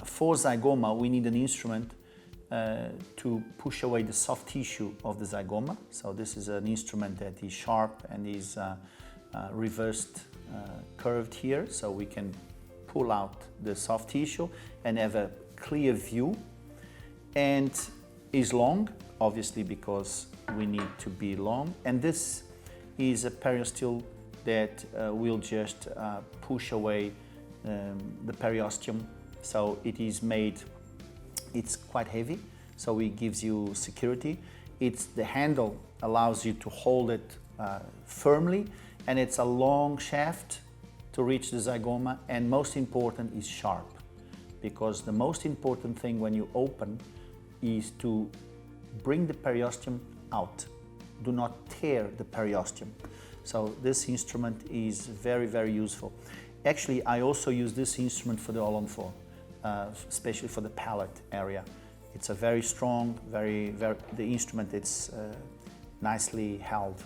For zygoma, we need an instrument to push away the soft tissue of the zygoma. So this is an instrument that is sharp and is reversed curved here, so we can pull out the soft tissue and have a clear view, and is long, obviously, because we need to be long. And this is a periosteel that will just push away the periosteum. So it is made, it's quite heavy, so it gives you security. The handle allows you to hold it firmly, and it's a long shaft to reach the zygoma, and most important is sharp, because the most important thing when you open is to bring the periosteum out. Do not tear the periosteum. So this instrument is very, very useful. Actually, I also use this instrument for the ALL-ON-4, especially for the palate area. It's a very strong, the instrument, it's nicely held.